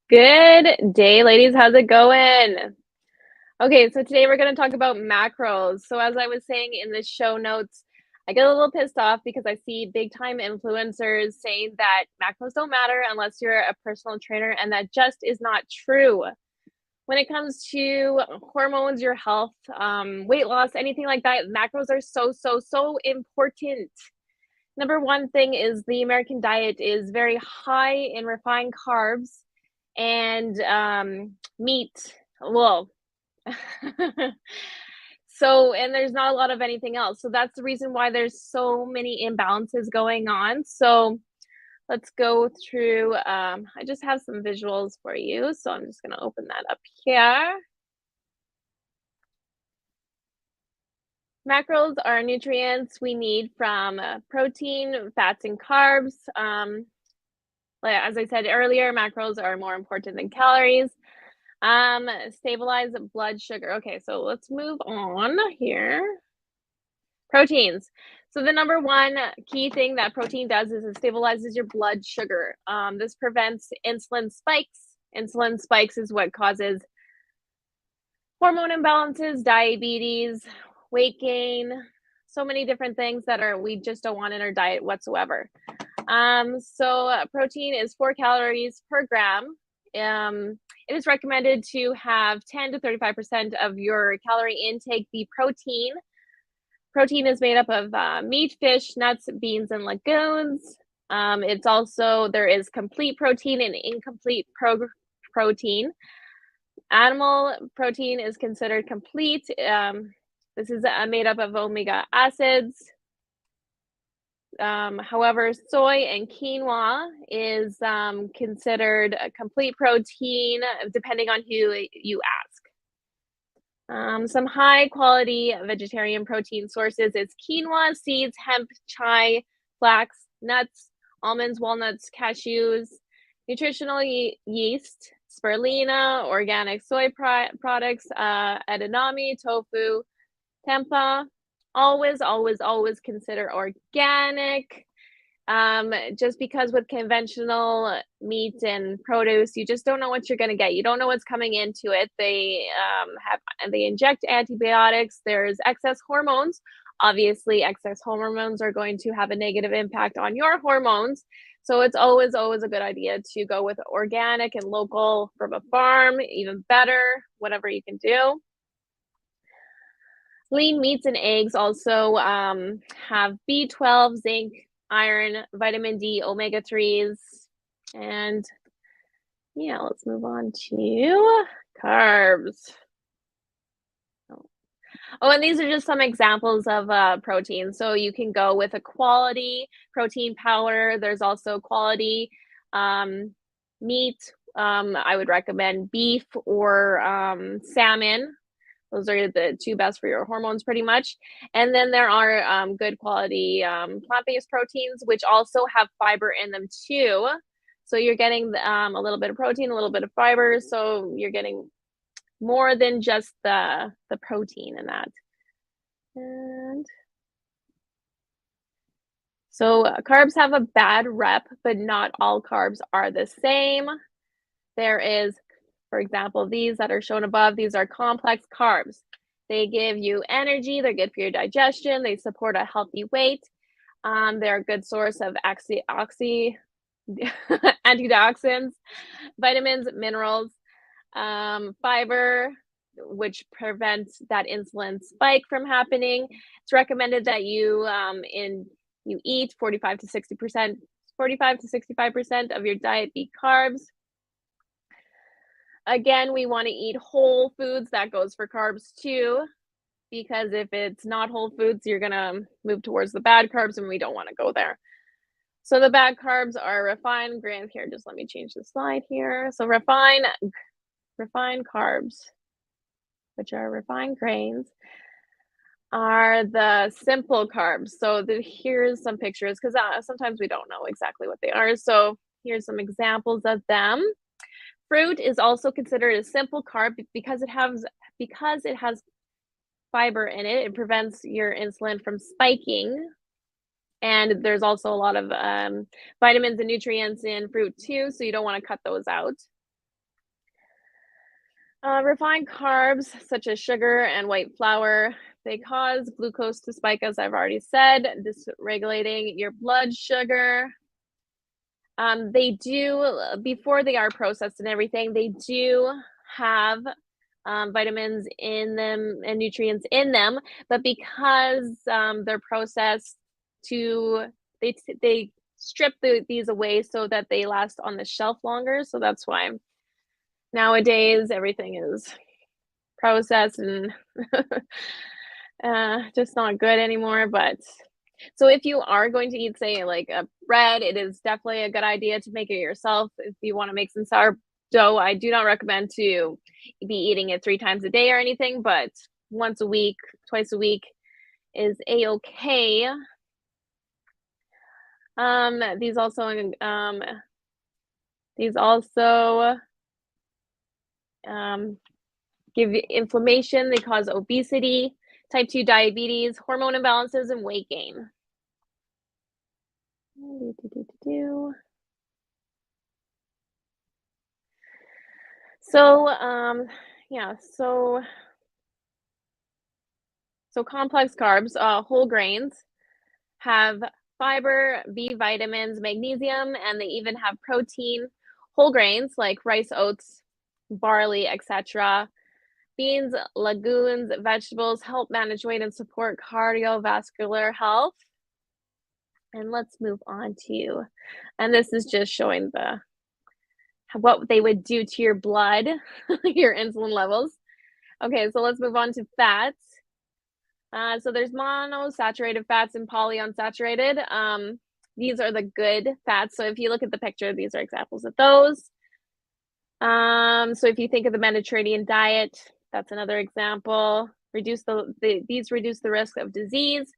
Good day, ladies. How's it going? Okay, so today we're going to talk about macros. So, as I was saying in the show notes, I get a little pissed off because I see big time influencers saying that macros don't matter unless you're a personal trainer, and that just is not true. When it comes to hormones, your health, weight loss, anything like that, macros are so important. Number one thing is the American diet is very high in refined carbs and meat. Well, and there's not a lot of anything else. So that's the reason why there's so many imbalances going on. So let's go through. I just have some visuals for you. So I'm just going to open that up here. Macros are nutrients we need from protein, fats, and carbs. As I said earlier, macros are more important than calories. Stabilize blood sugar. Okay, so let's move on here. Proteins. So the number one key thing that protein does is it stabilizes your blood sugar. This prevents insulin spikes. Insulin spikes is what causes hormone imbalances, diabetes, weight gain, so many different things that we just don't want in our diet whatsoever. Protein is 4 calories per gram. It is recommended to have 10 to 35% of your calorie intake be protein. Protein is made up of meat, fish, nuts, beans, and legumes. There is complete protein and incomplete protein. Animal protein is considered complete. This is made up of omega acids. However, soy and quinoa is considered a complete protein, depending on who you ask. Some high-quality vegetarian protein sources is quinoa, seeds, hemp, chai, flax, nuts, almonds, walnuts, cashews, nutritional yeast, spirulina, organic soy products, edamame, tofu, tempeh. Always consider organic. Just because with conventional meat and produce, you just don't know what you're going to get. You don't know what's coming into it. They inject antibiotics. There's excess hormones. Obviously, excess hormones are going to have a negative impact on your hormones. So it's always a good idea to go with organic and local from a farm, even better, whatever you can do. Lean meats and eggs also have B12, zinc, iron, vitamin D, omega-3s, and yeah, let's move on to carbs. Oh, and these are just some examples of protein. So you can go with a quality protein powder. There's also quality meat. I would recommend beef or salmon. Those are the two best for your hormones pretty much. And then there are good quality plant-based proteins, which also have fiber in them too. So you're getting a little bit of protein, a little bit of fiber. So you're getting more than just the protein in that. And so carbs have a bad rep, but not all carbs are the same. There is, for example, these that are shown above, these are complex carbs. They give you energy, they're good for your digestion, they support a healthy weight. They're a good source of antioxidants, vitamins, minerals, fiber, which prevents that insulin spike from happening. It's recommended that you eat 45 to 65% of your diet be carbs. Again, we want to eat whole foods. That goes for carbs too, because if it's not whole foods, you're going to move towards the bad carbs, and we don't want to go there. So the bad carbs are refined grains. Here, just let me change the slide here. So refined carbs, which are refined grains, are the simple carbs. So here's some pictures, because sometimes we don't know exactly what they are. So here's some examples of them. Fruit is also considered a simple carb because it has fiber in it. It prevents your insulin from spiking. And there's also a lot of vitamins and nutrients in fruit too, so you don't want to cut those out. Refined carbs such as sugar and white flour, they cause glucose to spike, as I've already said, dysregulating your blood sugar. They do, before they are processed and everything, they do have vitamins in them and nutrients in them, but because they're processed to, they strip these away so that they last on the shelf longer. So that's why nowadays everything is processed and just not good anymore. But so if you are going to eat, say, like a bread, it is definitely a good idea to make it yourself. If you want to make some sourdough, I do not recommend to be eating it 3 times a day or anything, but once a week, twice a week is a-okay. These also give you inflammation. They cause obesity, type 2 diabetes, hormone imbalances, and weight gain. So, yeah, so complex carbs, whole grains have fiber, B vitamins, magnesium, and they even have protein. Whole grains like rice, oats, barley, etc. Beans, legumes, vegetables help manage weight and support cardiovascular health. And let's move on to, and this is just showing what they would do to your blood, your insulin levels. Okay, so let's move on to fats. So there's monosaturated fats and polyunsaturated. These are the good fats. So if you look at the picture, these are examples of those. So if you think of the Mediterranean diet, that's another example. These reduce the risk of disease.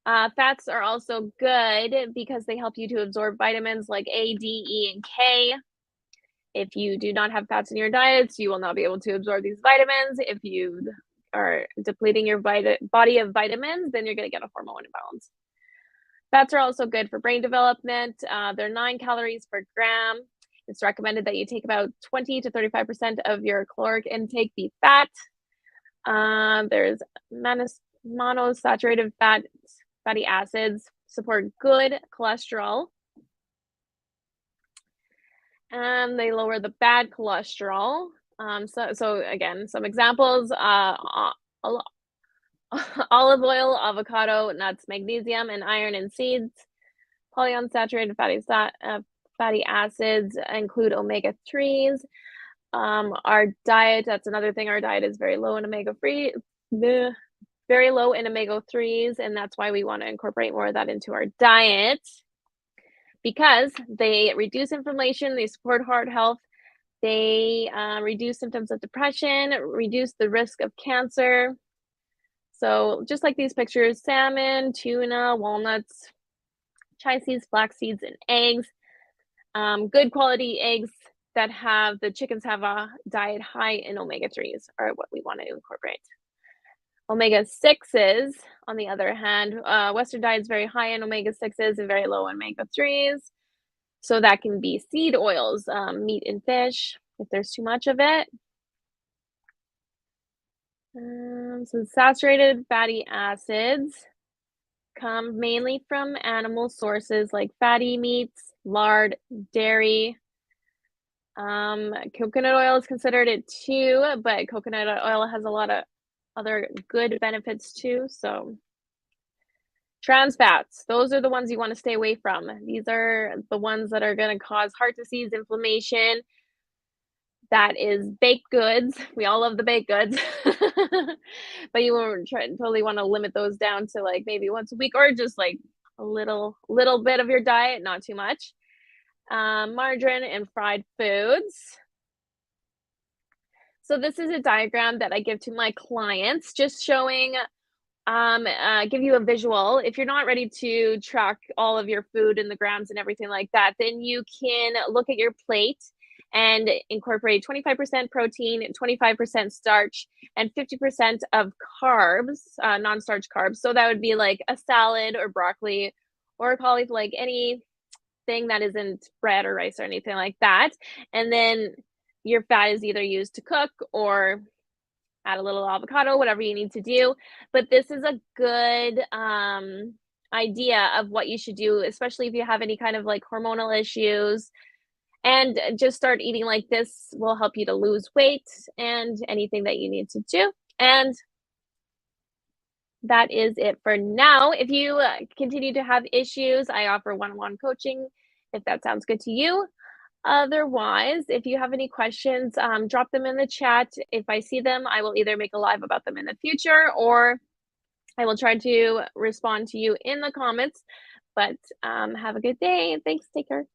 Fats are also good because they help you to absorb vitamins like A, D, E, and K. If you do not have fats in your diets, you will not be able to absorb these vitamins. If you are depleting your body of vitamins, then you're going to get a hormone imbalance. Fats are also good for brain development. They're 9 calories per gram. It's recommended that you take about 20 to 35% of your caloric intake be fat. There's monosaturated fatty acids support good cholesterol. They lower the bad cholesterol. So again, some examples: olive oil, avocado, nuts, magnesium, and iron in seeds. Polyunsaturated fatty acids include omega-3s. Our diet, that's another thing. Our diet is very low in very low in omega-3s, and that's why we want to incorporate more of that into our diet, because they reduce inflammation, they support heart health, they reduce symptoms of depression, reduce the risk of cancer. So just like these pictures, salmon, tuna, walnuts, chia seeds, flax seeds, and eggs. Good quality eggs that the chickens have a diet high in omega-3s are what we want to incorporate. Omega-6s, on the other hand, Western diet is very high in omega-6s and very low in omega-3s. So that can be seed oils, meat and fish, if there's too much of it. So saturated fatty acids come mainly from animal sources like fatty meats, lard, dairy. Coconut oil is considered it too, but coconut oil has a lot of other good benefits too. So trans fats, those are the ones you want to stay away from. These are the ones that are going to cause heart disease, inflammation. That is baked goods. We all love the baked goods, but you won't totally want to limit those down to like maybe once a week or just like a little bit of your diet, not too much. Margarine and fried foods. So this is a diagram that I give to my clients, just showing, give you a visual. If you're not ready to track all of your food and the grams and everything like that, then you can look at your plate and incorporate 25% protein, 25% starch, and 50% of carbs, non-starch carbs. So that would be like a salad or broccoli or cauliflower, like anything that isn't bread or rice or anything like that. And then your fat is either used to cook or add a little avocado, whatever you need to do. But this is a good idea of what you should do, especially if you have any kind of like hormonal issues. And just start eating like this will help you to lose weight and anything that you need to do. And that is it for now. If you continue to have issues, I offer one-on-one coaching if that sounds good to you. Otherwise, if you have any questions, drop them in the chat. If I see them, I will either make a live about them in the future or I will try to respond to you in the comments. But have a good day. Thanks. Take care.